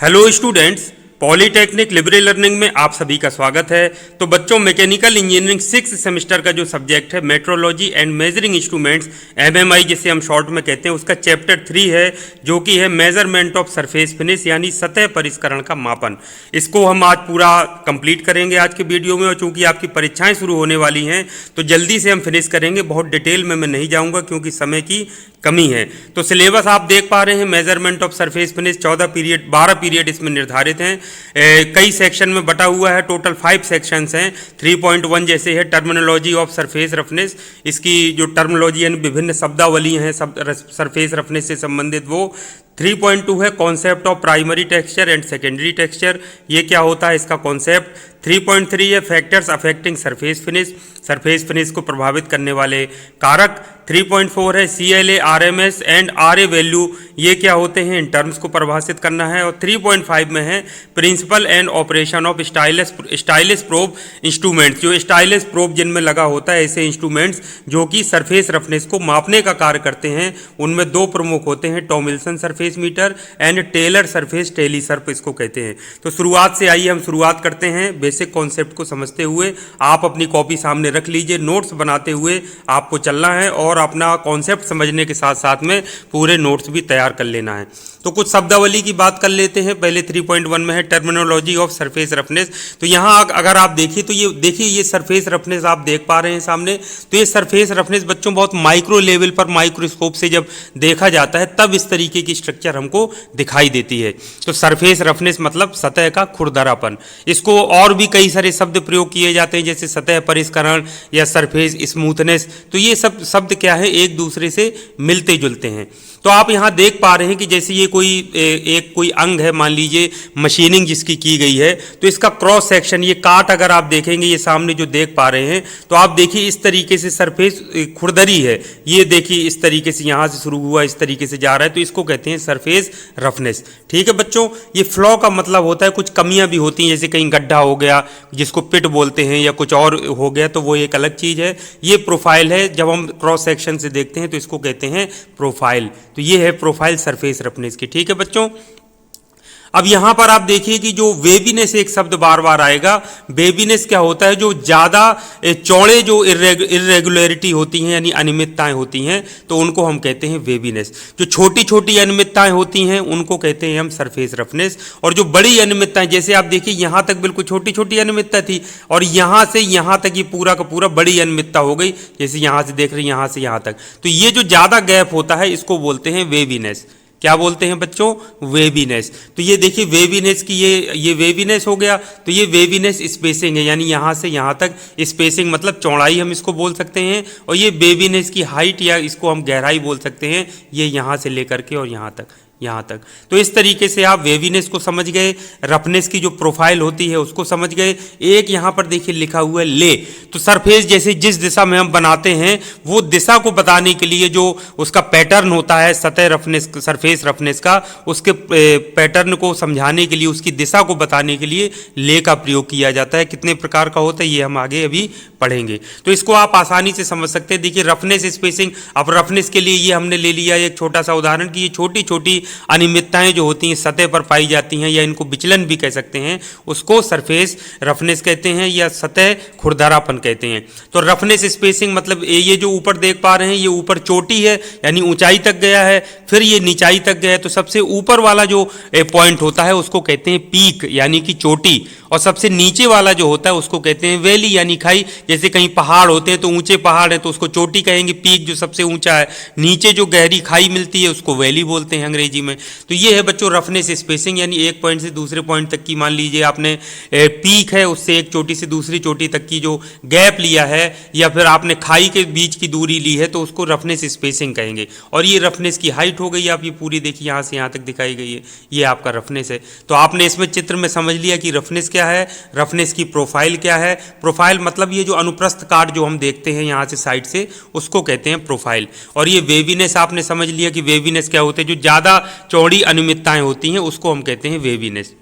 Hello students, polytechnic liberal learning में आप सभी का स्वागत है। तो बच्चों, मैकेनिकल इंजीनियरिंग 6 सेमेस्टर का जो सब्जेक्ट है metrology and measuring instruments MMI जिसे हम शॉर्ट में कहते हैं, उसका चैप्टर 3 है जो कि है मेजरमेंट ऑफ सरफेस फिनिश यानी सतह परिष्करण का मापन। इसको हम आज पूरा कंप्लीट करेंगे आज के वीडियो में, और चूंकि आपकी परीक्षाएं शुरू होने वाली हैं तो जल्दी से हम फिनिश करेंगे। बहुत डिटेल में मैं नहीं जाऊँगा क्योंकि समय की कमी है। तो सिलेबस आप देख पा रहे हैं, measurement of surface finish 12 period इसमें निर्धारित हैं। कई सेक्शन में बटा हुआ है, टोटल 5 सेक्शंस हैं। 3.1 जैसे है टर्मिनोलॉजी ऑफ सरफेस रफनेस, इसकी जो टर्मिनोलॉजी यानी विभिन्न शब्दावली हैं सरफेस रफनेस से संबंधित वो। 3.2 है concept of primary texture and secondary texture, ये क्या होता है इसका कॉन्सेप्ट। 3.3 है factors affecting surface finish, surface finish को प्रभावित करने वाले कारक। 3.4 है CLA, RMS and RA value, ये क्या होते हैं, इन टर्म्स को परिभाषित करना है। और 3.5 में है principle and operation of stylus probe instruments, जो स्टाइलिस प्रोब जिनमें लगा होता है ऐसे इंस्ट्रूमेंट्स जो कि सरफेस रफनेस को मापने का कार्य करते हैं। उनमें 2 प्रमुख होते हैं, Tomlinson surface meter and Taylor surface Talysurf इसको कहते हैं। तो शुरुआत से आइए हम शुरुआत करते हैं, बेसिक कॉन्सेप्ट को समझते हुए। आप अपनी कॉपी सामने रख लीजिए, नोट्स बनाते हुए आपको चलना है और अपना कॉन्सेप्ट समझने के साथ साथ में पूरे नोट्स भी तैयार कर लेना है। तो कुछ शब्दावली की बात कर लेते हैं। पहले 3.1 में है टर्मिनोलॉजी ऑफ सरफेस रफनेस। तो यहाँ अगर आप देखिए तो ये सरफेस रफनेस आप देख पा रहे हैं सामने। तो ये सरफेस रफनेस बच्चों बहुत माइक्रो लेवल पर माइक्रोस्कोप से जब देखा जाता है तब इस तरीके की स्ट्रक्चर हमको दिखाई देती है। तो सरफेस रफनेस मतलब सतह का खुरदरापन। इसको और भी कई सारे शब्द प्रयोग किए जाते हैं जैसे सतह परिष्करण या सरफेस स्मूथनेस। तो ये सब शब्द क्या है, एक दूसरे से मिलते जुलते हैं। तो आप यहाँ देख पा रहे हैं कि जैसे ये कोई अंग है, मान लीजिए मशीनिंग जिसकी की गई है, तो इसका क्रॉस सेक्शन, ये काट अगर आप देखेंगे, ये सामने जो देख पा रहे हैं, तो आप देखिए इस तरीके से सरफेस खुरदरी है। ये देखिए इस तरीके से यहाँ से शुरू हुआ, इस तरीके से जा रहा है, तो इसको कहते हैं सरफेस रफनेस। ठीक है बच्चों, ये फ्लॉ का मतलब होता है कुछ कमियां भी होती हैं, जैसे कहीं गड्ढा हो गया जिसको पिट बोलते हैं या कुछ और हो गया, तो वो एक अलग चीज़ है। ये प्रोफाइल है, जब हम क्रॉस सेक्शन से देखते हैं तो इसको कहते हैं प्रोफाइल। तो ये है प्रोफाइल सरफेस रफनेस की। ठीक है बच्चों, अब यहां पर आप देखिए कि जो वेवीनेस एक शब्द बार बार आएगा। वेवीनेस क्या होता है, जो ज़्यादा चौड़े जो इरेगुलरिटी होती हैं यानी अनियमितताएं होती हैं, तो उनको हम कहते हैं वेवीनेस। जो छोटी छोटी अनियमितताएं होती हैं उनको कहते हैं हम सरफेस रफनेस। और जो बड़ी अनियमितताएं, जैसे आप देखिए यहाँ तक बिल्कुल छोटी छोटी अनियमितता थी और यहाँ से यहाँ तक ये पूरा का पूरा बड़ी अनियमितता हो गई, जैसे यहाँ से देख रहे हैं यहाँ से यहाँ तक। तो ये जो ज़्यादा गैप होता है इसको बोलते हैं वेवीनेस। क्या बोलते हैं बच्चों, वेवीनेस। तो ये देखिए वेवीनेस की ये वेवीनेस हो गया। तो ये वेवीनेस स्पेसिंग है, यानी यहाँ से यहाँ तक स्पेसिंग मतलब चौड़ाई हम इसको बोल सकते हैं। और ये वेवीनेस की हाइट या इसको हम गहराई बोल सकते हैं, ये यहाँ से लेकर के और यहाँ तक। तो इस तरीके से आप वेवीनेस को समझ गए, रफनेस की जो प्रोफाइल होती है उसको समझ गए। एक यहाँ पर देखिए लिखा हुआ है ले। तो सरफेस जैसे जिस दिशा में हम बनाते हैं वो दिशा को बताने के लिए जो उसका पैटर्न होता है सतह रफनेस, सरफेस रफनेस का, उसके पैटर्न को समझाने के लिए, उसकी दिशा को बताने के लिए ले का प्रयोग किया जाता है। कितने प्रकार का होता है ये हम आगे अभी पढ़ेंगे, तो इसको आप आसानी से समझ सकते हैं। देखिए रफनेस स्पेसिंग, अब रफनेस के लिए ये हमने ले लिया एक छोटा सा उदाहरण कि ये छोटी छोटी अनियमितताएं जो होती हैं सतह पर पाई जाती हैं या इनको विचलन भी कह सकते हैं, उसको सरफेस रफनेस कहते हैं या सतह खुरदरापन कहते हैं। तो रफनेस स्पेसिंग मतलब ये जो ऊपर देख पा रहे हैं, ये ऊपर चोटी है यानी ऊंचाई तक गया है, फिर ये नीचाई तक गया है। तो सबसे ऊपर वाला जो पॉइंट होता है उसको कहते हैं पीक यानी कि चोटी, और सबसे नीचे वाला जो होता है उसको कहते हैं वैली यानी खाई। जैसे कहीं पहाड़ होते हैं तो ऊंचे पहाड़ है तो उसको चोटी कहेंगे, पीक जो सबसे ऊंचा है, नीचे जो गहरी खाई मिलती है उसको वैली बोलते हैं अंग्रेजी में। तो ये है बच्चों रफनेस स्पेसिंग, यानी एक पॉइंट से दूसरे पॉइंट तक की, मान लीजिए आपने पीक है उससे एक चोटी से दूसरी चोटी तक की जो गैप लिया है, या फिर आपने खाई के बीच की दूरी ली है, तो उसको रफनेस स्पेसिंग कहेंगे। और ये रफनेस की हाइट हो गई, आप ये पूरी देखिए यहाँ से यहाँ तक दिखाई गई है, ये आपका रफनेस है। तो आपने इसमें चित्र में समझ लिया कि रफनेस क्या है, रफनेस की प्रोफाइल क्या है। प्रोफाइल मतलब ये जो अनुप्रस्थ काट जो हम देखते हैं यहाँ से साइड से, उसको कहते हैं प्रोफाइल। और ये वेवीनेस आपने समझ लिया कि वेवीनेस क्या होते हैं, जो ज़्यादा चौड़ी अनियमितताएं होती हैं उसको हम कहते हैं वेवीनेस।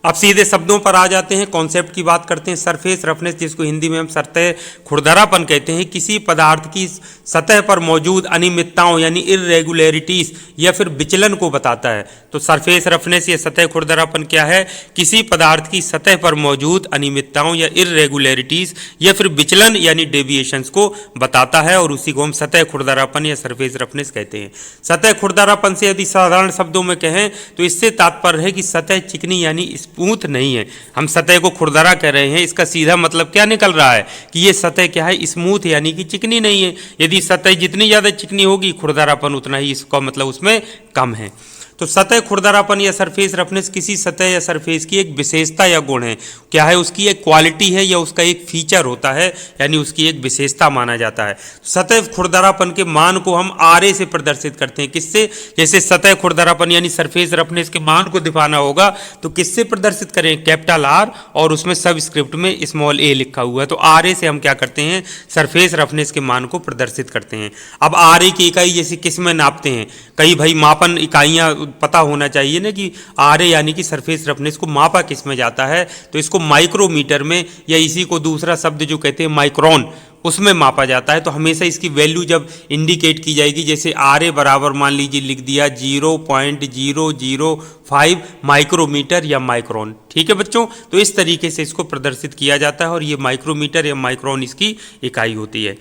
अब सीधे शब्दों पर आ जाते हैं, कॉन्सेप्ट की बात करते हैं। सरफेस रफनेस, जिसको हिंदी में हम सतह खुरदरापन कहते हैं, किसी पदार्थ की सतह पर मौजूद अनियमितताओं यानी इर्रेगुलरिटीज या फिर विचलन को बताता है। तो सरफेस रफनेस या सतह खुरदरापन क्या है? किसी पदार्थ की सतह पर मौजूद अनियमितताओं या इरेगुलरिटीज या फिर विचलन यानी डेविएशंस को बताता है और उसी को हम सतह खुरदरापन या सरफेस रफनेस कहते हैं। सतह खुरदरापन से यदि साधारण शब्दों में कहें तो इससे तात्पर्य है कि सतह चिकनी यानी स्मूथ नहीं है। हम सतह को खुरदरा कह रहे हैं, इसका सीधा मतलब क्या निकल रहा है कि ये सतह क्या है? स्मूथ यानी कि चिकनी नहीं है। यदि सतह जितनी ज़्यादा चिकनी होगी खुरदरापन उतना ही इसका मतलब उसमें कम है। तो सतह खुरदरापन या सरफेस रफनेस किसी सतह या सरफेस की एक विशेषता या गुण है। क्या है? उसकी एक क्वालिटी है या उसका एक फीचर होता है, यानी उसकी एक विशेषता माना जाता है। सतह खुरदरापन के मान को हम आरए से प्रदर्शित करते हैं। किससे? जैसे सतह खुरदरापन यानी सरफेस रफनेस के मान को दिखाना होगा तो किससे प्रदर्शित करें? कैपिटल आर और उसमें सबस्क्रिप्ट में स्मॉल ए लिखा हुआ है। तो आरए से हम क्या करते हैं? सरफेस रफनेस के मान को प्रदर्शित करते हैं। अब आरए की इकाई जैसे किस में नापते हैं? कई भाई मापन इकाइयाँ पता होना चाहिए ना कि आरए यानी कि सरफेस रफनेस को मापा किस में जाता है, तो इसको माइक्रोमीटर में या इसी को दूसरा शब्द जो कहते हैं माइक्रोन उसमें मापा जाता है। तो हमेशा इसकी वैल्यू जब इंडिकेट की जाएगी, जैसे आरए बराबर मान लीजिए लिख दिया 0.005 माइक्रोमीटर या माइक्रोन। ठीक है बच्चों, तो इस तरीके से इसको प्रदर्शित किया जाता है और ये माइक्रोमीटर या माइक्रोन इसकी इकाई होती है।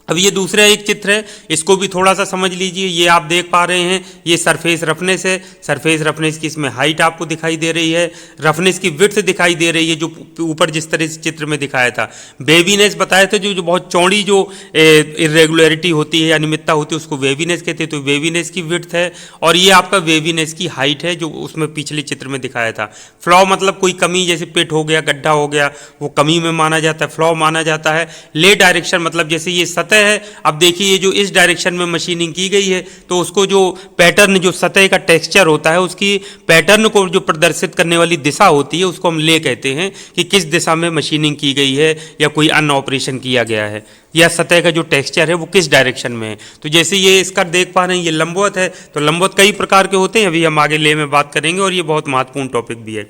अब ये दूसरा एक चित्र है, इसको भी थोड़ा सा समझ लीजिए। ये आप देख पा रहे हैं, ये सरफेस रफनेस है। सरफेस रफनेस की इसमें हाइट आपको दिखाई दे रही है, रफनेस की विड्थ दिखाई दे रही है जो ऊपर जिस तरह से चित्र में दिखाया था। वेवीनेस बताया था, जो बहुत चौड़ी जो इरेगुलरिटी होती है, अनियमितता होती है, उसको वेवीनेस कहते हैं। तो वेवीनेस की विड्थ है और ये आपका वेवीनेस की हाइट है जो उसमें पिछले चित्र में दिखाया था। फ्लॉ मतलब कोई कमी, जैसे पेट हो गया, गड्ढा हो गया, वो कमी में माना जाता है, फ्लॉ माना जाता है। ले डायरेक्शन मतलब जैसे ये सतह है, अब देखिए ये जो इस डायरेक्शन में मशीनिंग की गई है तो उसको जो पैटर्न, जो सतह का टेक्सचर होता है, उसकी पैटर्न को जो प्रदर्शित करने वाली दिशा होती है उसको हम ले कहते हैं कि किस दिशा में मशीनिंग की गई है या कोई अन्य ऑपरेशन किया गया है, या सतह का जो टेक्सचर है वो किस डायरेक्शन में है। तो जैसे ये इसका देख पा रहे हैं, ये लंबवत है। तो लंबवत कई प्रकार के होते हैं, अभी हम आगे ले में बात करेंगे और ये बहुत महत्वपूर्ण टॉपिक भी है।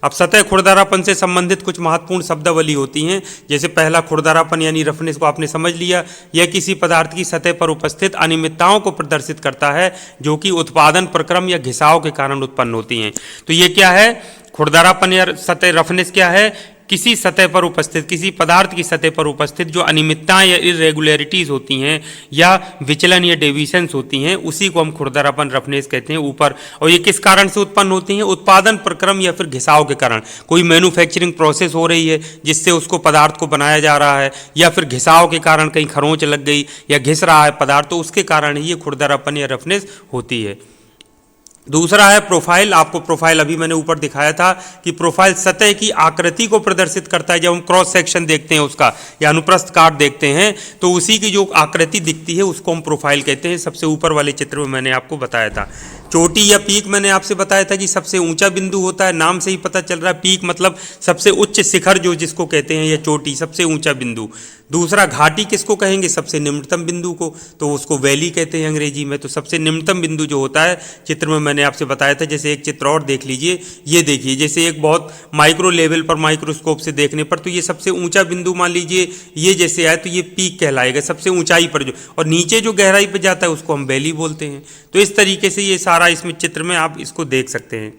अब सतह खुरदरापन से संबंधित कुछ महत्वपूर्ण शब्दावली होती हैं। जैसे पहला खुरदरापन यानी रफनेस को आपने समझ लिया, यह किसी पदार्थ की सतह पर उपस्थित अनियमितताओं को प्रदर्शित करता है जो कि उत्पादन प्रक्रम या घिसाव के कारण उत्पन्न होती हैं। तो ये क्या है? खुरदरापन या सतह रफनेस क्या है? किसी सतह पर उपस्थित, किसी पदार्थ की सतह पर उपस्थित जो अनियमितताएं या इरेगुलरिटीज होती हैं या विचलन या डेविएशंस होती हैं, उसी को हम खुरदरापन रफनेस कहते हैं ऊपर। और ये किस कारण से उत्पन्न होती हैं? उत्पादन प्रक्रम या फिर घिसाव के कारण। कोई मैन्युफैक्चरिंग प्रोसेस हो रही है जिससे उसको पदार्थ को बनाया जा रहा है, या फिर घिसाव के कारण कहीं खरोंच लग गई या घिस रहा है पदार्थ, तो उसके कारण ही ये खुरदरापन या रफनेस होती है। दूसरा है प्रोफाइल। आपको प्रोफाइल अभी मैंने ऊपर दिखाया था कि प्रोफाइल सतह की आकृति को प्रदर्शित करता है। जब हम क्रॉस सेक्शन देखते हैं उसका या अनुप्रस्थ काट देखते हैं तो उसी की जो आकृति दिखती है उसको हम प्रोफाइल कहते हैं। सबसे ऊपर वाले चित्र में मैंने आपको बताया था। चोटी या पीक मैंने आपसे बताया था कि सबसे ऊंचा बिंदु होता है, नाम से ही पता चल रहा है। पीक मतलब सबसे उच्च शिखर जो जिसको कहते हैं, या चोटी सबसे ऊंचा बिंदु। दूसरा घाटी किसको कहेंगे? सबसे निम्नतम बिंदु को, तो उसको वैली कहते हैं अंग्रेजी में। तो सबसे निम्नतम बिंदु जो होता है, चित्र में मैंने आपसे बताया था। जैसे एक चित्र और देख लीजिए, ये देखिए, जैसे एक बहुत माइक्रो लेवल पर माइक्रोस्कोप से देखने पर तो ये सबसे ऊंचा बिंदु मान लीजिए ये जैसे आए तो ये पीक कहलाएगा, सबसे ऊंचाई पर जो, और नीचे जो गहराई पर जाता है उसको हम वैली बोलते हैं। तो इस तरीके से ये सारा इसमें चित्र में आप इसको देख सकते हैं।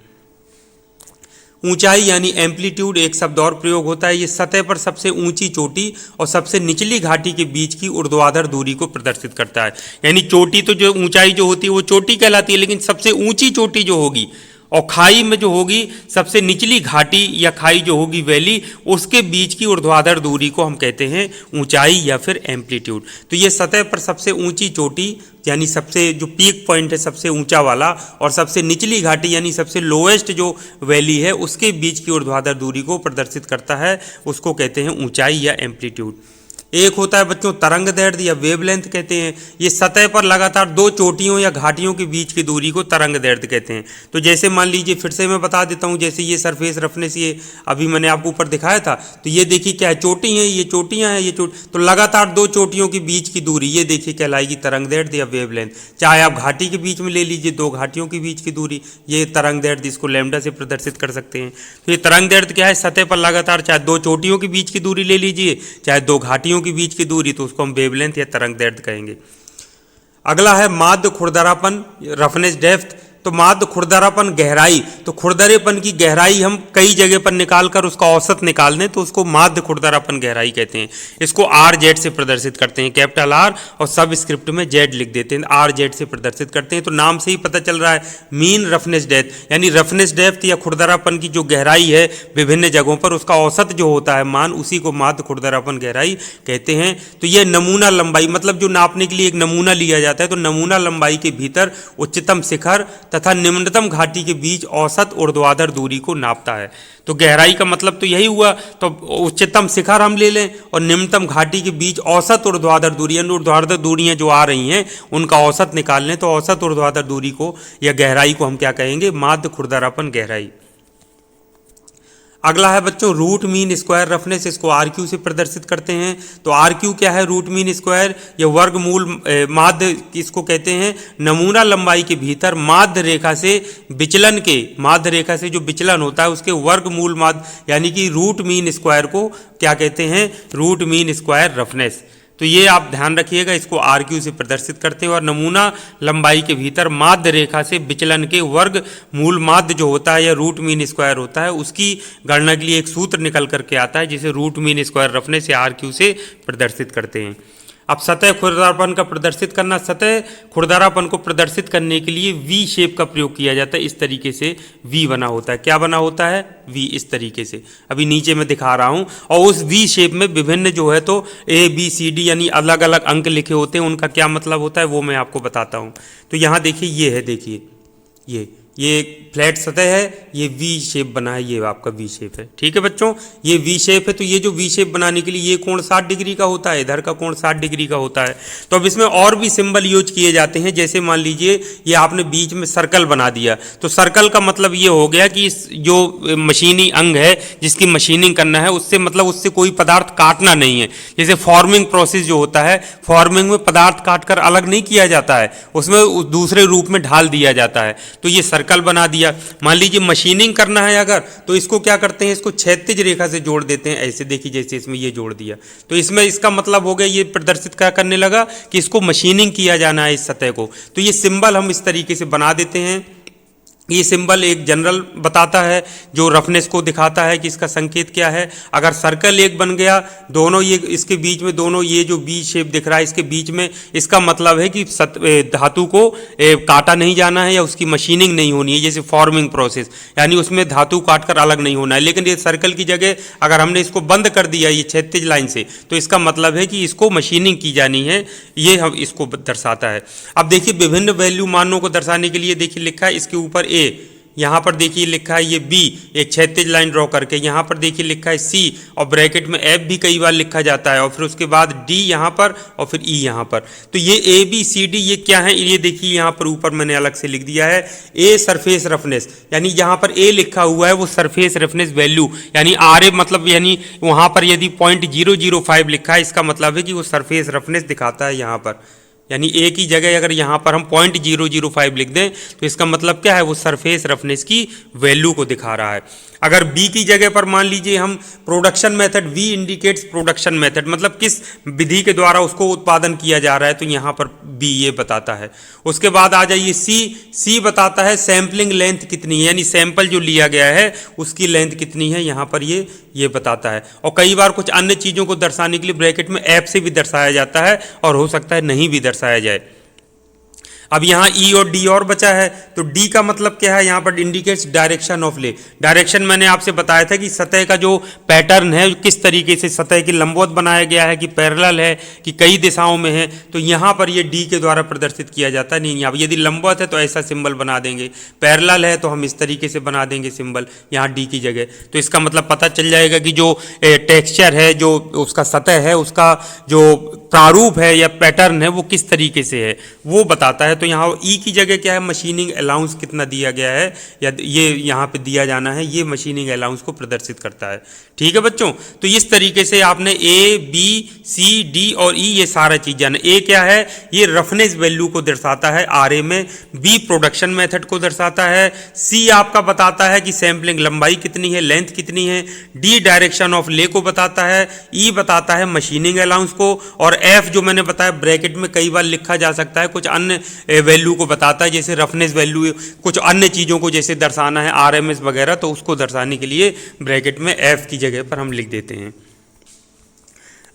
ऊंचाई यानी एम्पलीट्यूड एक शब्द और प्रयोग होता है। ये सतह पर सबसे ऊंची चोटी और सबसे निचली घाटी के बीच की ऊर्ध्वाधर दूरी को प्रदर्शित करता है। यानी चोटी तो जो ऊंचाई जो होती है वो चोटी कहलाती है, लेकिन सबसे ऊंची चोटी जो होगी और खाई में जो होगी सबसे निचली घाटी या खाई जो होगी वैली, उसके बीच की ऊर्ध्वाधर दूरी को हम कहते हैं ऊंचाई या फिर एम्पलीट्यूड। तो ये सतह पर सबसे ऊंची चोटी यानी सबसे जो पीक पॉइंट है सबसे ऊंचा वाला, और सबसे निचली घाटी यानी सबसे लोएस्ट जो वैली है उसके बीच की ऊर्ध्वाधर दूरी को प्रदर्शित करता है, उसको कहते हैं ऊंचाई या एम्पलीट्यूड। एक होता है बच्चों तरंग दैर्ध्य या वेवलेंथ कहते हैं। ये सतह पर लगातार दो चोटियों या घाटियों के बीच की दूरी को तरंग दैर्ध्य कहते हैं। तो जैसे मान लीजिए, फिर से मैं बता देता हूँ, जैसे ये सरफेस रफनेस ये अभी मैंने आपको ऊपर दिखाया था, तो ये देखिए क्या है, चोटी है, ये चोटियाँ हैं, ये तो लगातार दो चोटियों के बीच की दूरी ये देखिए कहलाएगी तरंग दैर्ध्य या वेवलेंथ। चाहे आप घाटी के बीच में ले लीजिए, दो घाटियों के बीच की दूरी, ये तरंग दैर्ध्य, इसको लैम्डा से प्रदर्शित कर सकते हैं। तो ये तरंग दैर्ध्य क्या है? सतह पर लगातार चाहे दो चोटियों के बीच की दूरी ले लीजिए, चाहे दो घाटियों के बीच की दूरी, तो उसको हम वेवलेंथ या तरंग दैर्ध्य कहेंगे। अगला है माध्य खुरदरापन रफनेस डेप्थ। तो माध्य खुरदरापन गहराई, तो खुरदरेपन की गहराई हम कई जगह पर निकालकर उसका औसत निकाल दें तो उसको माध्य खुरदरापन गहराई कहते हैं। इसको आर जेड से प्रदर्शित करते हैं, कैपिटल आर और सब स्क्रिप्ट में जेड लिख देते हैं, आर जेड से प्रदर्शित करते हैं। तो नाम से ही पता चल रहा है मीन रफनेस डेप्थ, यानी रफनेस डेप्थ या खुरदरापन की जो गहराई है विभिन्न जगहों पर उसका औसत जो होता है मान, उसी को माध्य खुरदरापन गहराई कहते हैं। तो यह नमूना लंबाई, मतलब जो नापने के लिए एक नमूना लिया जाता है, तो नमूना लंबाई के भीतर उच्चतम शिखर तथा निम्नतम घाटी के बीच औसत ऊर्ध्वाधर दूरी को नापता है। तो गहराई का मतलब तो यही हुआ, तो उच्चतम शिखर हम ले लें और निम्नतम घाटी के बीच औसत ऊर्ध्वाधर दूरी, यानी ऊर्ध्वाधर दूरियां जो आ रही हैं उनका औसत निकाल लें, तो औसत ऊर्ध्वाधर दूरी को या गहराई को हम क्या कहेंगे, माध्य खुरदरापन गहराई। अगला है बच्चों रूट मीन स्क्वायर रफनेस, इसको आर क्यू से प्रदर्शित करते हैं। तो आर क्यू क्या है, रूट मीन स्क्वायर या वर्गमूल माध्य इसको कहते हैं। नमूना लंबाई के भीतर माध्य रेखा से विचलन के, माध्य रेखा से जो विचलन होता है उसके वर्गमूल माध्य यानी कि रूट मीन स्क्वायर को क्या कहते हैं, रूट मीन स्क्वायर रफनेस। तो ये आप ध्यान रखिएगा, इसको आर क्यू से प्रदर्शित करते हैं। और नमूना लंबाई के भीतर माध्य रेखा से विचलन के वर्ग मूल माध्य जो होता है या रूट मीन स्क्वायर होता है उसकी गणना के लिए एक सूत्र निकल करके आता है जिसे रूट मीन स्क्वायर रफनेस या आर क्यू से प्रदर्शित करते हैं। अब सतह खुरदरापन का प्रदर्शित करना, सतह खुरदरापन को प्रदर्शित करने के लिए वी शेप का प्रयोग किया जाता है। इस तरीके से वी बना होता है, क्या बना होता है, वी, इस तरीके से अभी नीचे मैं दिखा रहा हूं। और उस वी शेप में विभिन्न जो है तो ए बी सी डी यानी अलग अलग अंक लिखे होते हैं, उनका क्या मतलब होता है वो मैं आपको बताता हूं। तो यहां देखिए ये है, देखिए ये फ्लैट सतह है, ये वी शेप बना है, ये आपका वी शेप है, ठीक है बच्चों, ये वी शेप है। तो ये जो वी शेप बनाने के लिए ये कोण 60 डिग्री का होता है, इधर का कोण 60 डिग्री का होता है। तो अब इसमें और भी सिंबल यूज किए जाते हैं, जैसे मान लीजिए ये आपने बीच में सर्कल बना दिया, तो सर्कल का मतलब ये हो गया कि इस जो मशीनी अंग है जिसकी मशीनिंग करना है उससे मतलब उससे कोई पदार्थ काटना नहीं है। जैसे फॉर्मिंग प्रोसेस जो होता है, फॉर्मिंग में पदार्थ काटकर अलग नहीं किया जाता है, उसमें दूसरे रूप में ढाल दिया जाता है। तो ये सर्कल बना दिया। मान लीजिए मशीनिंग करना है अगर, तो इसको क्या करते हैं, इसको क्षैतिज रेखा से जोड़ देते हैं, ऐसे देखिए जैसे इसमें ये जोड़ दिया। तो इसमें इसका मतलब हो गया, ये प्रदर्शित क्या करने लगा कि इसको मशीनिंग किया जाना है इस सतह को। तो ये सिंबल हम इस तरीके से बना देते हैं। ये सिंबल एक जनरल बताता है जो रफनेस को दिखाता है कि इसका संकेत क्या है। अगर सर्कल एक बन गया, दोनों ये इसके बीच में, दोनों ये जो बी शेप दिख रहा है इसके बीच में, इसका मतलब है कि धातु को काटा नहीं जाना है या उसकी मशीनिंग नहीं होनी है, जैसे फॉर्मिंग प्रोसेस, यानी उसमें धातु काटकर अलग नहीं होना है। लेकिन ये सर्कल की जगह अगर हमने इसको बंद कर दिया ये क्षैतिज लाइन से, तो इसका मतलब है कि इसको मशीनिंग की जानी है, ये हम इसको दर्शाता है। अब देखिए विभिन्न वैल्यू मानों को दर्शाने के लिए देखिए लिखा है इसके ऊपर ए, यहाँ पर देखिए लिखा है ये बी, एक क्षैतिज लाइन ड्रॉ करके, यहाँ पर देखिए लिखा है सी और ब्रैकेट में एफ भी कई बार लिखा जाता है, और फिर उसके बाद डी यहाँ पर और फिर ई यहाँ पर। तो ये ए बी सी डी ये क्या है, ये देखिए यहाँ पर ऊपर मैंने अलग से लिख दिया है ए सरफेस रफनेस, यानी यहाँ पर ए लिखा हुआ है वो सरफेस रफनेस वैल्यू, यानी आर ए मतलब यानी वहाँ पर यदि 0.005 लिखा है इसका मतलब है कि वो सरफेस रफनेस दिखाता है यहाँ पर, यानी ए की जगह अगर यहाँ पर हम 0.005 लिख दें तो इसका मतलब क्या है, वो सरफेस रफनेस की वैल्यू को दिखा रहा है। अगर बी की जगह पर मान लीजिए हम production method, we indicates production method, मतलब किस विधि के द्वारा उसको उत्पादन किया जा रहा है, तो यहाँ पर बी ये बताता है। उसके बाद आ जाइए सी बताता है सैम्पलिंग लेंथ कितनी है, यानी सैंपल जो लिया गया है उसकी लेंथ कितनी है, यहाँ पर ये बताता है। और कई बार कुछ अन्य चीज़ों को दर्शाने के लिए ब्रैकेट में एफ से भी दर्शाया जाता है और हो सकता है नहीं भी दर्शाया जाए। अब यहाँ ई और डी और बचा है, तो डी का मतलब क्या है, यहाँ पर इंडिकेट्स डायरेक्शन ऑफ ले। डायरेक्शन मैंने आपसे बताया था कि सतह का जो पैटर्न है किस तरीके से सतह की लंबवत बनाया गया है, कि पैरेलल है कि कई दिशाओं में है, तो यहाँ पर ये डी के द्वारा प्रदर्शित किया जाता है। नहीं, यहाँ यदि लंबवत है तो ऐसा सिंबल बना देंगे, पैरेलल है तो हम इस तरीके से बना देंगे सिंबल यहाँ डी की जगह। तो इसका मतलब पता चल जाएगा कि जो टेक्सचर है, जो उसका सतह है, उसका जो प्रारूप है या पैटर्न है वो किस तरीके से है वो बताता है। तो यहाँ ई की जगह क्या है, मशीनिंग अलाउंस कितना दिया गया है या ये यहाँ पे दिया जाना है, ये मशीनिंग अलाउंस को प्रदर्शित करता है। ठीक है बच्चों, तो इस तरीके से आपने ए बी सी डी और ई ये सारा चीज जाना। ए क्या है, ये रफनेस वैल्यू को दर्शाता है आर ए में, बी प्रोडक्शन मेथड को दर्शाता है, सी आपका बताता है कि सैंपलिंग लंबाई कितनी है, लेंथ कितनी है, डी डायरेक्शन ऑफ ले को बताता है, ई बताता है मशीनिंग अलाउंस को, और एफ जो मैंने बताया ब्रैकेट में कई बार लिखा जा सकता है, कुछ अन्य वैल्यू को बताता है, जैसे रफनेस वैल्यू, कुछ अन्य चीज़ों को जैसे दर्शाना है आरएमएस वगैरह, तो उसको दर्शाने के लिए ब्रैकेट में एफ की जगह पर हम लिख देते हैं।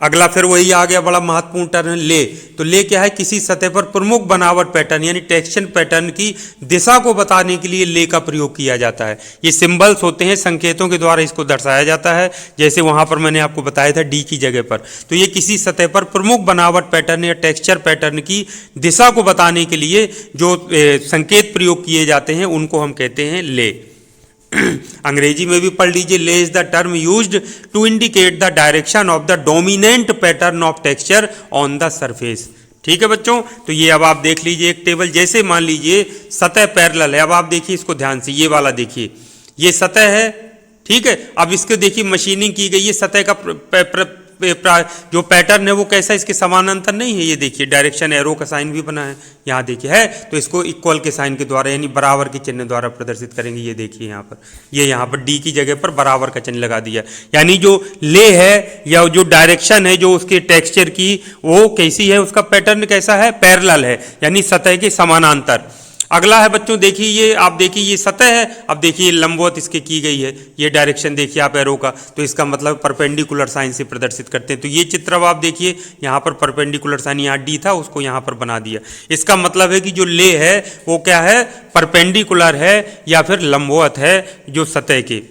अगला फिर वही आ गया बड़ा महत्वपूर्ण टर्म ले। तो ले क्या है, किसी सतह पर प्रमुख बनावट पैटर्न यानी टेक्सचर पैटर्न की दिशा को बताने के लिए ले का प्रयोग किया जाता है। ये सिंबल्स होते हैं, संकेतों के द्वारा इसको दर्शाया जाता है, जैसे वहां पर मैंने आपको बताया था डी की जगह पर। तो ये किसी सतह पर प्रमुख बनावट पैटर्न या टेक्सचर पैटर्न की दिशा को बताने के लिए जो संकेत प्रयोग किए जाते हैं उनको हम कहते हैं ले। अंग्रेजी में भी पढ़ लीजिए, lay is the term used to indicate the direction of the dominant pattern of texture on the surface. ठीक है बच्चों, तो ये अब आप देख लीजिए एक टेबल, जैसे मान लीजिए सतह पैरेलल है। अब आप देखिए इसको ध्यान से, ये वाला देखिए, ये सतह है, ठीक है। अब इसको देखिए मशीनिंग की गई है, सतह का जो पैटर्न है वो कैसा, इसके समानांतर नहीं है। ये देखिए डायरेक्शन एरो का साइन भी बना है, यहाँ देखिए है, तो इसको इक्वल के साइन के द्वारा यानी बराबर के चिन्ह द्वारा प्रदर्शित करेंगे। ये देखिए यहाँ पर, ये यहाँ पर डी की जगह पर बराबर का चिन्ह लगा दिया, यानी जो ले है या जो डायरेक्शन है जो उसके टेक्सचर की, वो कैसी है, उसका पैटर्न कैसा है, पैरेलल है, यानी सतह के समानांतर। अगला है बच्चों, देखिए ये आप देखिए ये सतह है, अब देखिए लंबवत इसके की गई है, ये डायरेक्शन देखिए आप एरो का, तो इसका मतलब परपेंडिकुलर साइन से प्रदर्शित करते हैं। तो ये चित्र अब आप देखिए यहाँ पर परपेंडिकुलर साइन, यहाँ डी था उसको यहाँ पर बना दिया। इसका मतलब है कि जो ले है वो क्या है, परपेंडिकुलर है या फिर लंबवत है जो सतह के।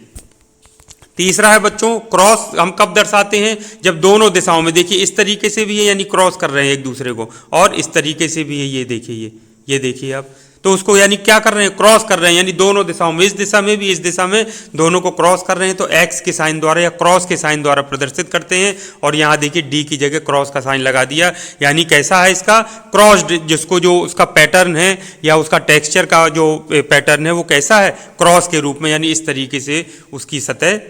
तीसरा है बच्चों क्रॉस, हम कब दर्शाते हैं, जब दोनों दिशाओं में, देखिए इस तरीके से भी है यानी क्रॉस कर रहे हैं एक दूसरे को, और इस तरीके से भी है, ये देखिए ये देखिए आप, तो उसको यानी क्या कर रहे हैं, क्रॉस कर रहे हैं, यानी दोनों दिशाओं में, इस दिशा में भी इस दिशा में, दोनों को क्रॉस कर रहे हैं, तो एक्स के साइन द्वारा या क्रॉस के साइन द्वारा प्रदर्शित करते हैं। और यहाँ देखिए डी की जगह क्रॉस का साइन लगा दिया, यानी कैसा है इसका क्रॉस, जिसको जो उसका पैटर्न है या उसका टेक्सचर का जो पैटर्न है वो कैसा है, क्रॉस के रूप में, यानी इस तरीके से उसकी सतह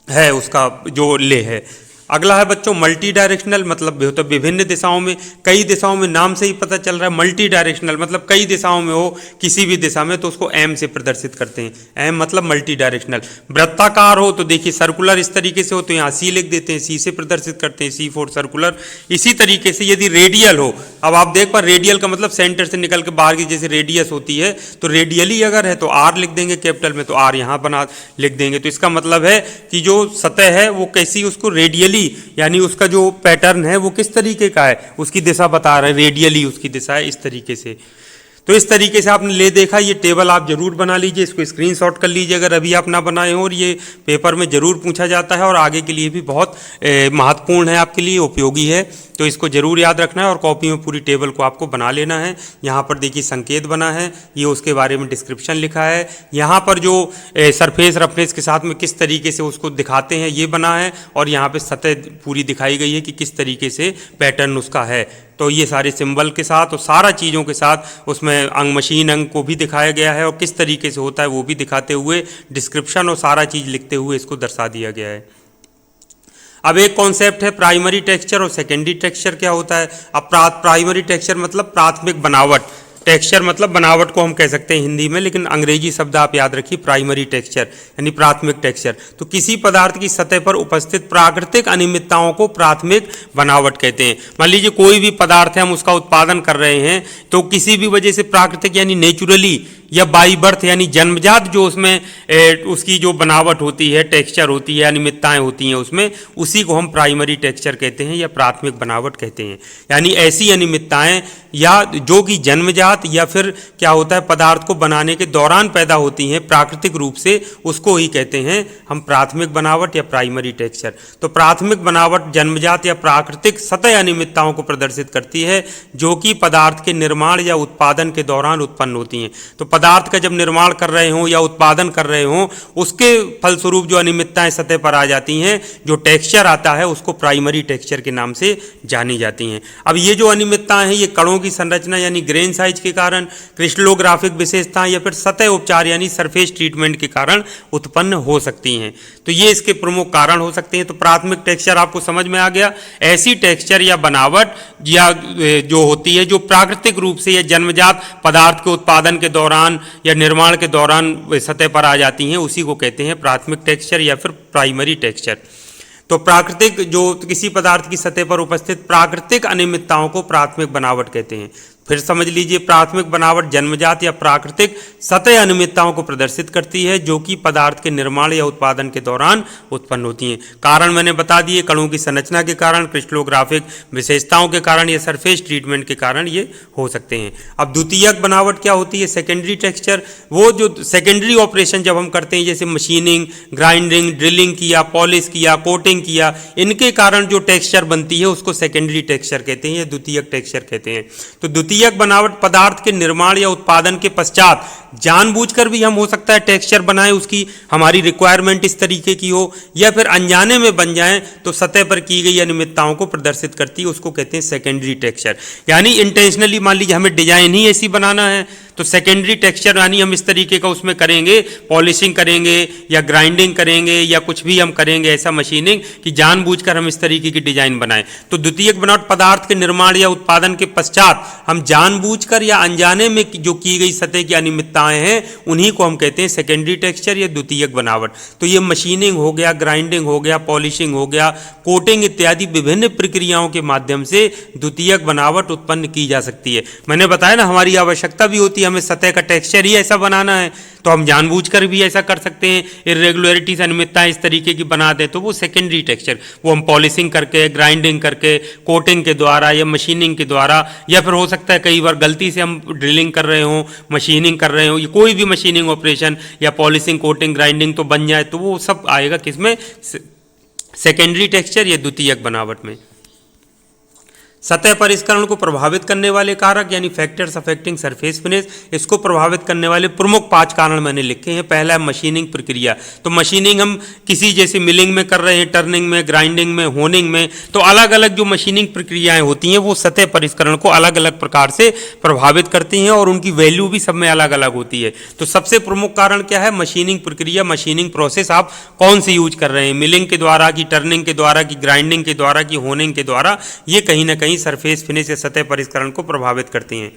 है, उसका जो ले है। अगला है बच्चों मल्टी डायरेक्शनल, मतलब तो विभिन्न दिशाओं में, कई दिशाओं में, नाम से ही पता चल रहा है मल्टी डायरेक्शनल मतलब कई दिशाओं में हो, किसी भी दिशा में, तो उसको एम से प्रदर्शित करते हैं। एम मतलब मल्टी डायरेक्शनल। वृत्ताकार हो तो देखिए सर्कुलर इस तरीके से हो तो यहाँ सी लिख देते हैं, सी से प्रदर्शित करते हैं, सी फॉर सर्कुलर। इसी तरीके से यदि रेडियल हो, अब आप देख पा रेडियल का मतलब सेंटर से निकल के बाहर की जैसे रेडियस होती है, तो रेडियली अगर है तो आर लिख देंगे कैपिटल में, तो आर यहाँ बना लिख देंगे। तो इसका मतलब है कि जो सतह है वो कैसी, उसको रेडियली यानी उसका जो पैटर्न है वो किस तरीके का है, उसकी दिशा बता रहा है, रेडियली उसकी दिशा है, इस तरीके से। तो इस तरीके से आपने ले देखा, ये टेबल आप जरूर बना लीजिए, इसको स्क्रीनशॉट कर लीजिए अगर अभी आप ना बनाए हो, और ये पेपर में जरूर पूछा जाता है और आगे के लिए भी बहुत महत्वपूर्ण है, आपके लिए उपयोगी है, तो इसको जरूर याद रखना है और कॉपी में पूरी टेबल को आपको बना लेना है। यहाँ पर देखिए संकेत बना है, ये उसके बारे में डिस्क्रिप्शन लिखा है, यहाँ पर जो सरफेस रफनेस के साथ में किस तरीके से उसको दिखाते हैं ये बना है, और यहाँ पे सतह पूरी दिखाई गई है कि किस तरीके से पैटर्न उसका है। तो ये सारे सिंबल के साथ और सारा चीज़ों के साथ उसमें अंग, मशीन अंग को भी दिखाया गया है, और किस तरीके से होता है वो भी दिखाते हुए डिस्क्रिप्शन और सारा चीज़ लिखते हुए इसको दर्शा दिया गया है। अब एक कॉन्सेप्ट है प्राइमरी टेक्सचर और सेकेंडरी टेक्सचर क्या होता है। अब प्राइमरी टेक्सचर मतलब प्राथमिक बनावट, टेक्सचर मतलब बनावट को हम कह सकते हैं हिंदी में, लेकिन अंग्रेजी शब्द आप याद रखिए प्राइमरी टेक्सचर यानी प्राथमिक टेक्सचर। तो किसी पदार्थ की सतह पर उपस्थित प्राकृतिक अनियमितताओं को प्राथमिक बनावट कहते हैं। मान लीजिए कोई भी पदार्थ है, हम उसका उत्पादन कर रहे हैं, तो किसी भी वजह से प्राकृतिक यानी नेचुरली या बाई बर्थ यानी जन्मजात जो उसमें उसकी जो बनावट होती है, टेक्सचर होती है, अनियमितताएं होती हैं उसमें, उसी को हम प्राइमरी टेक्सचर कहते हैं या प्राथमिक बनावट कहते हैं। यानी ऐसी अनियमितताएं या जो कि जन्मजात या फिर क्या होता है पदार्थ को बनाने के दौरान पैदा होती हैं प्राकृतिक रूप से, उसको ही कहते हैं हम प्राथमिक बनावट या प्राइमरी टेक्सचर। तो प्राथमिक बनावट जन्मजात या प्राकृतिक सतह अनियमितताओं को प्रदर्शित करती है जो कि पदार्थ के निर्माण या उत्पादन के दौरान उत्पन्न होती हैं। तो पदार्थ का जब निर्माण कर रहे हों या उत्पादन कर रहे हों, उसके फलस्वरूप जो अनियमितताएं सतह पर आ जाती हैं, जो टेक्सचर आता है उसको प्राइमरी टेक्सचर के नाम से जानी जाती हैं। अब ये जो अनियमितताएं हैं ये कणों की संरचना यानी ग्रेन साइज के कारण, क्रिस्टलोग्राफिक विशेषताएं या फिर सतह उपचार यानी सरफेस ट्रीटमेंट के कारण उत्पन्न हो सकती हैं। तो ये इसके प्रमुख कारण हो सकते हैं। तो प्राथमिक टेक्सचर आपको समझ में आ गया, ऐसी टेक्सचर या बनावट या जो होती है जो प्राकृतिक रूप से या जन्मजात पदार्थ के उत्पादन के दौरान या निर्माण के दौरान सतह पर आ जाती हैं, उसी को कहते हैं प्राथमिक टेक्सचर या फिर प्राइमरी टेक्सचर। तो प्राकृतिक जो किसी पदार्थ की सतह पर उपस्थित प्राकृतिक अनियमितताओं को प्राथमिक बनावट कहते हैं। फिर समझ लीजिए, प्राथमिक बनावट जन्मजात या प्राकृतिक सतह अनियमितताओं को प्रदर्शित करती है जो कि पदार्थ के निर्माण या उत्पादन के दौरान उत्पन्न होती हैं। कारण मैंने बता दिए, कणों की संरचना के कारण, क्रिस्टलोग्राफिक विशेषताओं के कारण या सरफेस ट्रीटमेंट के कारण ये हो सकते हैं। अब द्वितीयक बनावट क्या होती है? सेकेंडरी टेक्सचर, वो जो सेकेंडरी ऑपरेशन जब हम करते हैं, जैसे मशीनिंग, ग्राइंडिंग, ड्रिलिंग किया, पॉलिश किया, कोटिंग किया, इनके कारण जो टेक्सचर बनती है उसको सेकेंडरी टेक्सचर कहते हैं या द्वितीयक टेक्सचर कहते हैं। तो द्वितीयक बनावट पदार्थ के निर्माण या उत्पादन के पश्चात जानबूझकर भी हम हो सकता है टेक्सचर बनाएं, उसकी हमारी रिक्वायरमेंट इस तरीके की हो, या फिर अनजाने में बन जाएं तो सतह पर की गई अनियमितताओं को प्रदर्शित करती है, उसको कहते हैं सेकेंडरी टेक्सचर। यानी इंटेंशनली मान लीजिए हमें डिजाइन ही ऐसी बनाना है तो सेकेंडरी टेक्सचर यानी हम इस तरीके का उसमें करेंगे, पॉलिशिंग करेंगे या ग्राइंडिंग करेंगे या कुछ भी हम करेंगे ऐसा मशीनिंग कि जानबूझकर हम इस तरीके की डिजाइन बनाएं। तो द्वितीयक बनावट पदार्थ के निर्माण या उत्पादन के पश्चात हम जानबूझकर या अनजाने में जो की गई सतह की अनियमितताएं हैं उन्हीं को हम कहते हैं सेकेंडरी टेक्सचर या द्वितीयक बनावट। तो ये मशीनिंग हो गया, ग्राइंडिंग हो गया, पॉलिशिंग हो गया, कोटिंग इत्यादि विभिन्न प्रक्रियाओं के माध्यम से द्वितीयक बनावट उत्पन्न की जा सकती है। मैंने बताया ना, हमारी आवश्यकता भी होती है, हमें सतह का टेक्सचर ही ऐसा बनाना है तो हम जानबूझकर भी ऐसा कर सकते हैं, इरेगुलरिटीज अनियमितताएं इस तरीके की बना दे तो वो सेकेंडरी टेक्सचर, वो हम पॉलिशिंग करके, ग्राइंडिंग करके, कोटिंग के द्वारा या मशीनिंग के द्वारा, या फिर हो सकता है कई बार गलती से हम ड्रिलिंग कर रहे हों, मशीनिंग कर रहे हों, ये कोई भी मशीनिंग ऑपरेशन या पॉलिशिंग, कोटिंग, ग्राइंडिंग तो बन जाए तो वो सब आएगा किसमें? सेकेंडरी टेक्सचर या द्वितीयक बनावट में। सतह परिष्करण को प्रभावित करने वाले कारक यानी फैक्टर्स अफेक्टिंग सरफेस फिनिश, इसको प्रभावित करने वाले प्रमुख 5 कारण मैंने लिखे हैं। पहला है मशीनिंग प्रक्रिया। तो मशीनिंग हम किसी जैसे मिलिंग में कर रहे हैं, टर्निंग में, ग्राइंडिंग में, होनिंग में, तो अलग अलग जो मशीनिंग प्रक्रियाएं होती हैं वो सतह परिष्करण को अलग अलग प्रकार से प्रभावित करती हैं और उनकी वैल्यू भी सब में अलग अलग होती है। तो सबसे प्रमुख कारण क्या है? मशीनिंग प्रक्रिया, मशीनिंग प्रोसेस आप कौन सी यूज कर रहे हैं, मिलिंग के द्वारा कि टर्निंग के द्वारा कि ग्राइंडिंग के द्वारा कि होनिंग के द्वारा, ये कहीं ना कहीं सरफेस फिनिश या सतह परिष्करण को प्रभावित करती हैं।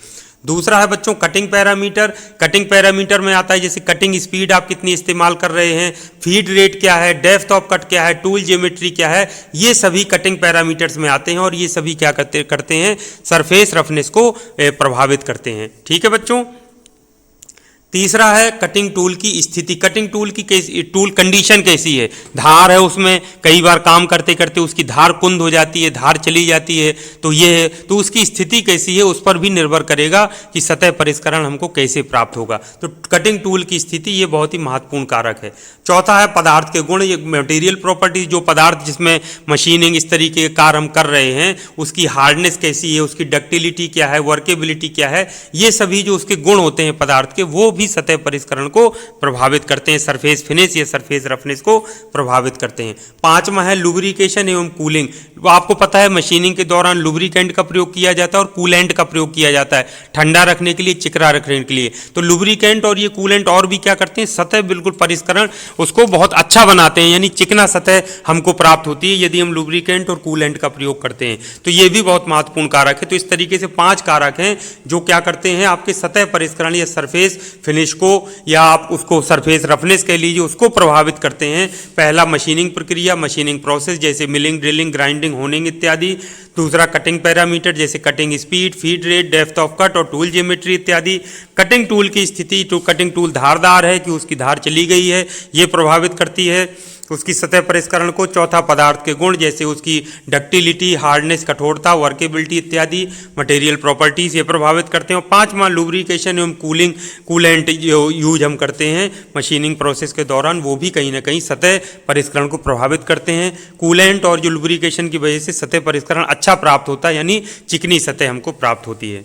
दूसरा है बच्चों कटिंग पैरामीटर। कटिंग पैरामीटर में आता है जैसे कटिंग स्पीड आप कितनी इस्तेमाल कर रहे हैं, फीड रेट क्या है, डेप्थ ऑफ कट क्या है, टूल ज्योमेट्री क्या है, ये सभी कटिंग पैरामीटर्स में आते हैं और ये सभी क्या करते हैं? सरफेस रफनेस को प्रभावित करते हैं। ठीक है बच्चों। तीसरा है कटिंग टूल की स्थिति। कटिंग टूल की टूल कंडीशन कैसी है? धार है उसमें, कई बार काम करते करते उसकी धार कुंद हो जाती है, धार चली जाती है, तो ये है, तो उसकी स्थिति कैसी है उस पर भी निर्भर करेगा कि सतह परिष्करण हमको कैसे प्राप्त होगा। तो कटिंग टूल की स्थिति ये बहुत ही महत्वपूर्ण कारक है। चौथा है पदार्थ के गुण, ये मटेरियल प्रॉपर्टीज, जो पदार्थ जिसमें मशीनिंग इस तरीके के कार्य हम कर रहे हैं उसकी हार्डनेस कैसी है, उसकी डक्टिलिटी क्या है, वर्केबिलिटी क्या है, ये सभी जो उसके गुण होते हैं पदार्थ के वो भी सतह परिष्करण को प्रभावित करते हैं, सरफेस फिनिश या सरफेस रफनेस को प्रभावित करते हैं। पांचवा है लुब्रिकेशन एवं कूलिंग। आपको पता है मशीनिंग के दौरान लुब्रिकेंट का प्रयोग किया जाता है और कूलेंट का प्रयोग किया जाता है, ठंडा रखने के लिए, चिकरा रखने के लिए। तो लुब्रिकेंट और ये कूलेंट और भी क्या करते हैं? सतह बिल्कुल परिष्करण उसको बहुत अच्छा बनाते हैं, यानी चिकना सतह हमको प्राप्त होती है यदि हम लुब्रिकेंट और कूलेंट का प्रयोग करते हैं। तो ये भी बहुत महत्वपूर्ण कारक है। तो इस तरीके से 5 कारक हैं जो क्या करते हैं? आपके सतह परिष्करण या सरफेस फिनिश को, या आप उसको सरफेस रफनेस कह लीजिए, उसको प्रभावित करते हैं। पहला मशीनिंग प्रक्रिया, मशीनिंग प्रोसेस जैसे मिलिंग, ड्रिलिंग, ग्राइंडिंग, होनिंग इत्यादि। दूसरा कटिंग पैरामीटर जैसे cutting speed, feed rate, depth of cut और टूल ज्योमेट्री इत्यादि। कटिंग टूल की स्थिति, तो कटिंग टूल धारदार है कि उसकी धार चली गई है, ये प्रभावित करती है उसकी सतह परिष्करण को। चौथा पदार्थ के गुण जैसे उसकी डक्टिलिटी, हार्डनेस, कठोरता, वर्केबिलिटी इत्यादि मटेरियल प्रॉपर्टीज ये प्रभावित करते हैं। और पांचवा लुब्रिकेशन एवं कूलिंग, कूलेंट जो यूज हम करते हैं मशीनिंग प्रोसेस के दौरान वो भी कहीं ना कहीं सतह परिष्करण को प्रभावित करते हैं। कूलेंट और जो लुब्रिकेशन की वजह से सतह परिष्करण अच्छा प्राप्त होता है, यानी चिकनी सतह हमको प्राप्त होती है।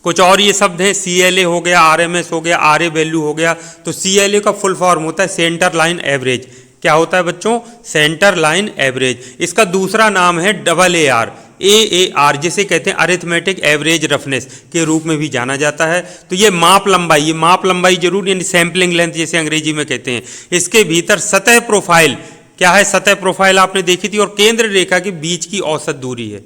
कुछ और ये शब्द हैं, CLA हो गया, RMS हो गया, RA वैल्यू हो गया। तो CLA का फुल फॉर्म होता है सेंटर लाइन एवरेज। क्या होता है बच्चों? Centre line average. इसका दूसरा नाम है AAR, जिसे कहते हैं अरिथमेटिक एवरेज रफनेस के रूप में भी जाना जाता है। तो ये माप लंबाई जरूर, यानी सैंपलिंग लेंथ जैसे अंग्रेजी में कहते हैं। इसके भीतर सतह प्रोफाइल क्या है? सतह प्रोफाइल आपने देखी थी, और केंद्र रेखा के बीच की औसत दूरी है।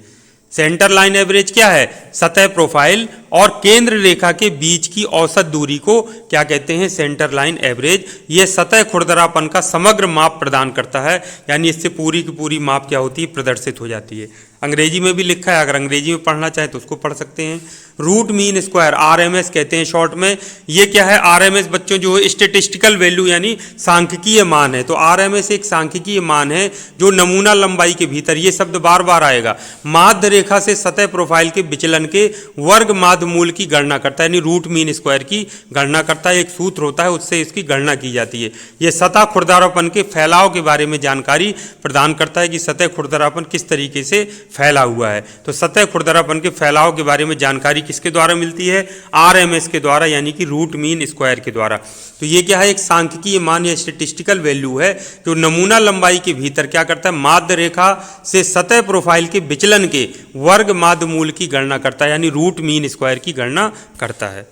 सेंटर लाइन एवरेज क्या है? सतह प्रोफाइल और केंद्र रेखा के बीच की औसत दूरी को क्या कहते हैं, सेंटर लाइन एवरेज। यह सतह खुरदरापन का समग्र माप प्रदान करता है, यानी इससे पूरी की पूरी माप क्या होती है, प्रदर्शित हो जाती है। अंग्रेजी में भी लिखा है, अगर अंग्रेजी में पढ़ना चाहे तो उसको पढ़ सकते हैं। रूट मीन स्क्वायर आरएमएस कहते हैं शॉर्ट में। ये क्या है, आरएमएस बच्चों जो स्टेटिस्टिकल वैल्यू यानी सांख्यिकीय मान है। तो आरएमएस एक सांख्यिकीय मान है जो नमूना लंबाई के भीतर, ये शब्द बार बार आएगा, माध्य रेखा से सतह प्रोफाइल के विचलन के वर्ग माध्य मूल की गणना करता है, यानी रूट मीन स्क्वायर की गणना करता है। एक सूत्र होता है, उससे इसकी गणना की जाती है। यह सतह खुरदरापन के फैलाव के बारे में जानकारी प्रदान करता है कि सतह खुरदरापन किस तरीके से फैला हुआ है। तो सतह खुरदरापन के फैलाव के बारे में जानकारी किसके द्वारा मिलती है, आरएमएस के द्वारा, यानी कि रूट मीन स्क्वायर के द्वारा। तो ये क्या है, एक सांख्यिकीय मान या स्टैटिस्टिकल वैल्यू है जो नमूना लंबाई के भीतर क्या करता है, माध्य रेखा से सतह प्रोफाइल के विचलन के वर्ग माध्य मूल की गणना करता है, यानी रूट मीन स्क्वायर की गणना करता है।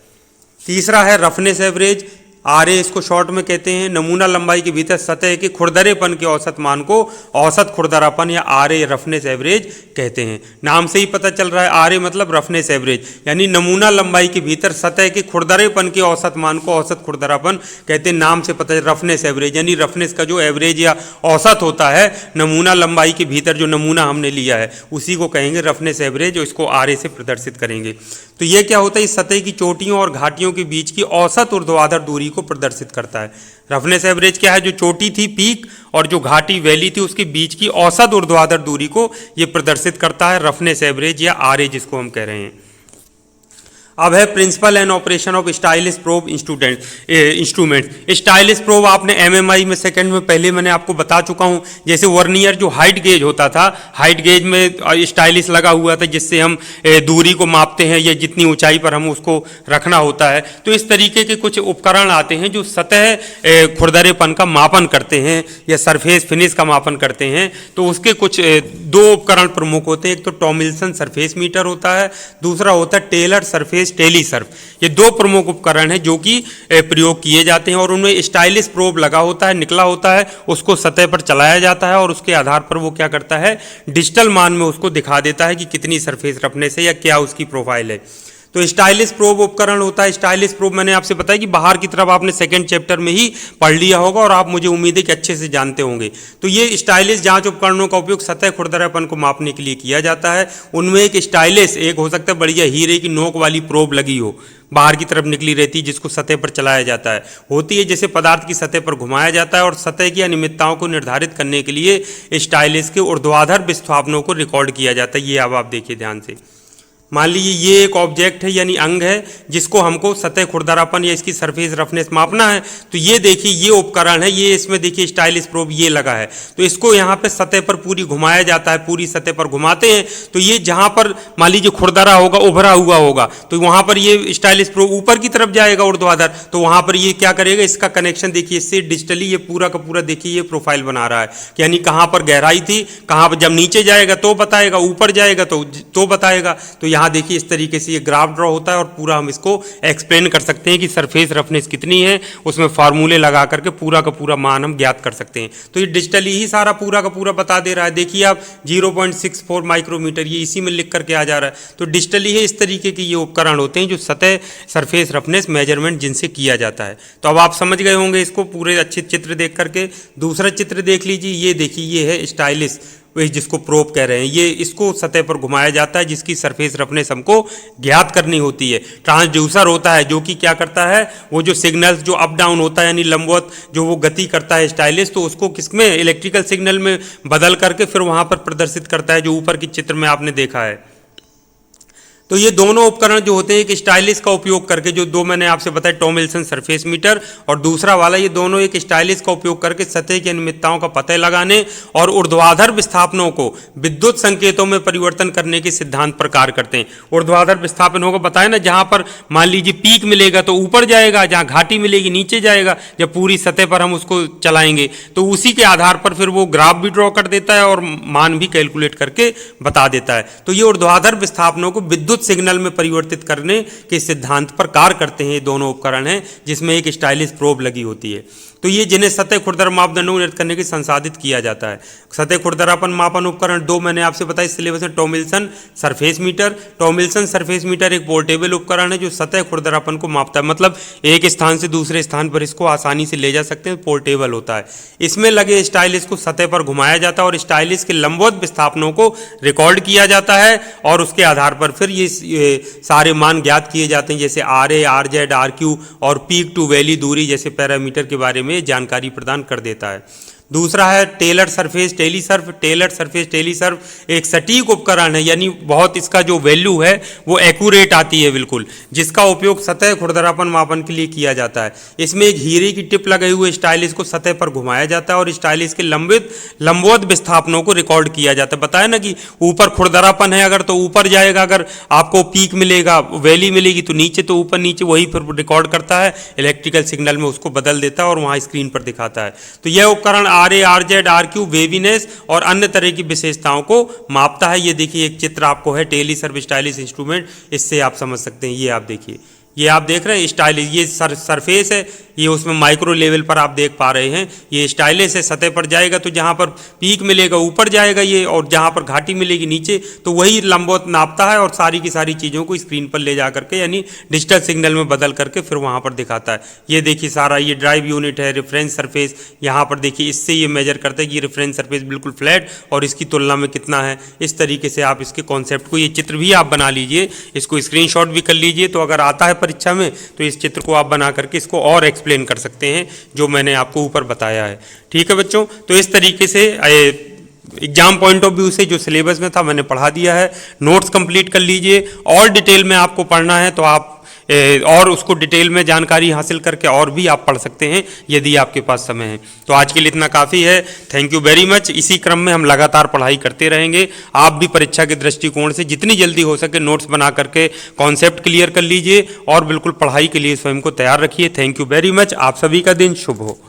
तीसरा है रफनेस एवरेज, आरए इसको शॉर्ट में कहते हैं। नमूना लंबाई के भीतर सतह के खुरदरेपन के औसत मान को औसत खुरदरापन या आरए रफनेस एवरेज कहते हैं। नाम से ही पता चल रहा है, आरए मतलब रफनेस एवरेज, यानी नमूना लंबाई के भीतर सतह के खुरदरेपन के औसत मान को औसत खुरदरापन कहते हैं। नाम से पता चल रफनेस एवरेज, यानी रफनेस का जो एवरेज या औसत होता है नमूना लंबाई के भीतर, जो नमूना हमने लिया है उसी को कहेंगे रफनेस एवरेज, और इसको आरए से प्रदर्शित करेंगे। तो ये क्या होता है, इस सतह की चोटियों और घाटियों के बीच की औसत ऊर्ध्वाधर दूरी को प्रदर्शित करता है। रफनेस एवरेज क्या है, जो चोटी थी पीक और जो घाटी वैली थी उसके बीच की औसत ऊर्ध्वाधर दूरी को ये प्रदर्शित करता है, रफनेस एवरेज या आरए जिसको हम कह रहे हैं। अब है principle and operation of stylus probe instrument. Stylus probe आपने एमएमआई में सेकंड में पहले मैंने आपको बता चुका हूं। जैसे वर्नियर जो हाइट गेज होता था, हाइट गेज में स्टाइलिस लगा हुआ था जिससे हम दूरी को मापते हैं या जितनी ऊंचाई पर हम उसको रखना होता है। तो इस तरीके के कुछ उपकरण आते हैं जो सतह खुरदरेपन का मापन करते हैं या सरफेस फिनिश का मापन करते हैं। तो उसके कुछ दो उपकरण प्रमुख होते हैं, एक तो टॉमिल्सन सरफेस मीटर होता है, दूसरा होता है टेलर सरफेस टेलीसर्फ। ये दो प्रमुख उपकरण हैं जो कि प्रयोग किए जाते हैं और उनमें स्टाइलिस प्रोब लगा होता है, निकला होता है, उसको सतह पर चलाया जाता है और उसके आधार पर वो क्या करता है, डिजिटल मान में उसको दिखा देता है कि कितनी सरफेस रफनेस है या क्या उसकी प्रोफाइल है। तो स्टाइलिस प्रोब उपकरण होता है। स्टाइलिस प्रोब मैंने आपसे बताया कि बाहर की तरफ आपने सेकंड चैप्टर में ही पढ़ लिया होगा और आप मुझे उम्मीद है कि अच्छे से जानते होंगे। तो ये स्टाइलिस जांच उपकरणों का उपयोग सतह खुरदरापन को मापने के लिए किया जाता है। उनमें एक स्टाइलिस, एक हो सकता है बढ़िया हीरे की नोक वाली प्रोब लगी हो, बाहर की तरफ निकली रहती है, जिसको सतह पर चलाया जाता है, होती है जैसे पदार्थ की सतह पर घुमाया जाता है और सतह की अनियमितताओं को निर्धारित करने के लिए स्टाइलिस के ऊर्ध्वाधर विस्थापनों को रिकॉर्ड किया जाता है। ये अब आप देखिए ध्यान से। मान लीजिए ये एक ऑब्जेक्ट है यानी अंग है जिसको हमको सतह खुरदरापन या इसकी सरफेस रफनेस मापना है। तो ये देखिए ये उपकरण है, ये इसमें देखिए स्टाइलिस प्रोब ये लगा है। तो इसको यहाँ पे सतह पर पूरी घुमाया जाता है, पूरी सतह पर घुमाते हैं। तो ये जहाँ पर मान लीजिए खुरदरा होगा, उभरा हुआ होगा, तो वहाँ पर ये स्टाइलिस प्रोब ऊपर की तरफ जाएगा ऊर्ध्वाधर, तो वहाँ पर ये क्या करेगा, इसका कनेक्शन देखिए इससे डिजिटली ये पूरा का पूरा देखिए ये प्रोफाइल बना रहा है, यानी कहाँ पर गहराई थी, कहाँ पर जब नीचे जाएगा तो बताएगा, ऊपर जाएगा तो बताएगा। तो यहाँ देखिए इस तरीके से ये ग्राफ ड्रॉ होता है और पूरा हम इसको एक्सप्लेन कर सकते हैं कि सरफेस रफनेस कितनी है, उसमें फार्मूले लगा करके पूरा का पूरा मान हम ज्ञात कर सकते हैं। तो ये डिजिटली ही सारा पूरा का पूरा बता दे रहा है। देखिए आप 0.64 माइक्रोमीटर ये इसी में लिख करके आ जा रहा है। तो डिजिटली है, इस तरीके के ये उपकरण होते हैं जो सतह सरफेस रफनेस मेजरमेंट जिनसे किया जाता है। तो अब आप समझ गए होंगे इसको पूरे अच्छे चित्र देख करके। दूसरा चित्र देख लीजिए, ये देखिए ये है स्टाइलिस, वही जिसको प्रोब कह रहे हैं। ये इसको सतह पर घुमाया जाता है जिसकी सरफेस रफनेस हमको ज्ञात करनी होती है। ट्रांसड्यूसर होता है जो कि क्या करता है, वो जो सिग्नल्स जो अप डाउन होता है यानी लंबवत जो वो गति करता है स्टाइलिस, तो उसको किसमें इलेक्ट्रिकल सिग्नल में बदल करके फिर वहाँ पर प्रदर्शित करता है, जो ऊपर की चित्र में आपने देखा है। तो ये दोनों उपकरण जो होते हैं एक स्टाइलिस का उपयोग करके, जो दो मैंने आपसे बताया टॉमिल्सन सरफेस मीटर और दूसरा वाला, ये दोनों एक स्टाइलिस का उपयोग करके सतह की अनियमितताओं का पता लगाने और ऊर्ध्वाधर विस्थापनों को विद्युत संकेतों में परिवर्तन करने के सिद्धांत पर कार्य करते हैं। ऊर्ध्वाधर विस्थापनों को बताया ना, जहाँ पर मान लीजिए पीक मिलेगा तो ऊपर जाएगा, जहाँ घाटी मिलेगी नीचे जाएगा। जब पूरी सतह पर हम उसको चलाएंगे तो उसी के आधार पर फिर वो ग्राफ भी ड्रॉ कर देता है और मान भी कैलकुलेट करके बता देता है। तो ये ऊर्ध्वाधर विस्थापनों को विद्युत विद्युत सिग्नल में परिवर्तित करने के सिद्धांत पर कार्य करते हैं। ये दोनों उपकरण हैं जिसमें एक स्टाइलिश प्रोब लगी होती है। तो ये जिन्हें सतह खुरदरा मापदंडों को निर्धारित करने के संसाधित किया जाता है। सतह खुरदरापन मापन उपकरण दो मैंने आपसे बताया इस सिलेबस में, Tomlinson surface meter. Tomlinson surface meter एक पोर्टेबल उपकरण है जो सतह खुरदरापन को मापता है, मतलब एक स्थान से दूसरे स्थान पर इसको आसानी से ले जा सकते हैं, पोर्टेबल होता है। इसमें लगे स्टाइलिस को सतह पर घुमाया जाता है और स्टाइलिस के लंबवत विस्थापनों को रिकॉर्ड किया जाता है और उसके आधार पर फिर ये सारे मान ज्ञात किए जाते हैं, जैसे RA, RZ, RQ और पीक टू वैली दूरी जैसे पैरामीटर के बारे में जानकारी प्रदान कर देता है। दूसरा है टेलर सरफेस टेलीसर्व। टेलर सरफेस टेलीसर्व एक सटीक उपकरण है, यानी बहुत इसका जो वैल्यू है वो एक्यूरेट आती है बिल्कुल, जिसका उपयोग सतह खुरदरापन मापन के लिए किया जाता है। इसमें एक हीरे की टिप लगे हुए स्टाइलिस को सतह पर घुमाया जाता है और स्टाइलिस के लंबवत विस्थापनों को रिकॉर्ड किया जाता है। बताया ना कि ऊपर खुरदरापन है अगर तो ऊपर जाएगा, अगर आपको पीक मिलेगा, वैली मिलेगी तो नीचे, तो ऊपर नीचे वही फिर रिकॉर्ड करता है, इलेक्ट्रिकल सिग्नल में उसको बदल देता है और वहाँ स्क्रीन पर दिखाता है। तो यह उपकरण RA, RZ, RQ वेवीनेस और अन्य तरह की विशेषताओं को मापता है। ये देखिए एक चित्र आपको है टेलीसर्व स्टाइलिस इंस्ट्रूमेंट, इससे आप समझ सकते हैं। ये आप देखिए, ये आप देख रहे हैं स्टाइलिस, ये सरफेस है, ये उसमें माइक्रो लेवल पर आप देख पा रहे हैं। ये स्टाइलिस है, सतह पर जाएगा तो जहाँ पर पीक मिलेगा ऊपर जाएगा ये, और जहाँ पर घाटी मिलेगी नीचे, तो वही लंबवत नापता है और सारी की सारी चीज़ों को स्क्रीन पर ले जा करके यानी डिजिटल सिग्नल में बदल करके फिर वहाँ पर दिखाता है। ये देखिए सारा ये ड्राइव यूनिट है, रेफरेंस सरफेस, यहाँ पर देखिए इससे ये मेजर करता है कि रेफरेंस सरफेस बिल्कुल फ्लैट और इसकी तुलना में कितना है। इस तरीके से आप इसके कॉन्सेप्ट को, ये चित्र भी आप बना लीजिए, इसको स्क्रीनशॉट भी कर लीजिए, तो अगर आता है परीक्षा में तो इस चित्र को आप बना करके इसको और एक्सप्लेन कर सकते हैं जो मैंने आपको ऊपर बताया है। ठीक है बच्चों, तो इस तरीके से एग्जाम पॉइंट ऑफ व्यू से जो सिलेबस में था मैंने पढ़ा दिया है। नोट्स कंप्लीट कर लीजिए, और डिटेल में आपको पढ़ना है तो आप और उसको डिटेल में जानकारी हासिल करके और भी आप पढ़ सकते हैं यदि आपके पास समय है। तो आज के लिए इतना काफ़ी है। Thank you very much. इसी क्रम में हम लगातार पढ़ाई करते रहेंगे। आप भी परीक्षा के दृष्टिकोण से जितनी जल्दी हो सके नोट्स बना करके कॉन्सेप्ट क्लियर कर लीजिए और बिल्कुल पढ़ाई के लिए स्वयं को तैयार रखिए। Thank you very much. आप सभी का दिन शुभ हो।